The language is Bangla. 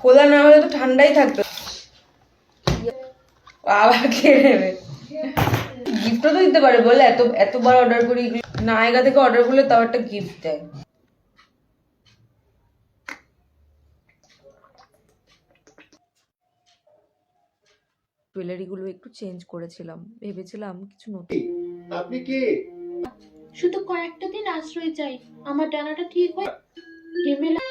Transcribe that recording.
খোলা না হলে তো ঠান্ডাই থাকতো। আবার খেয়ে নেবে। গিফটও তো দিতে পারে বলে, এতবার অর্ডার করি। নায়িকা থেকে অর্ডার করলে তাও একটা গিফট দেয়। জুয়েলারি গুলো একটু চেঞ্জ করেছিলাম, ভেবেছিলাম কিছু নতুন। আপনি কি শুধু কয়েকটা দিন আশ্রয় চাই, আমার ডানাটা ঠিক হয়। হিমেলা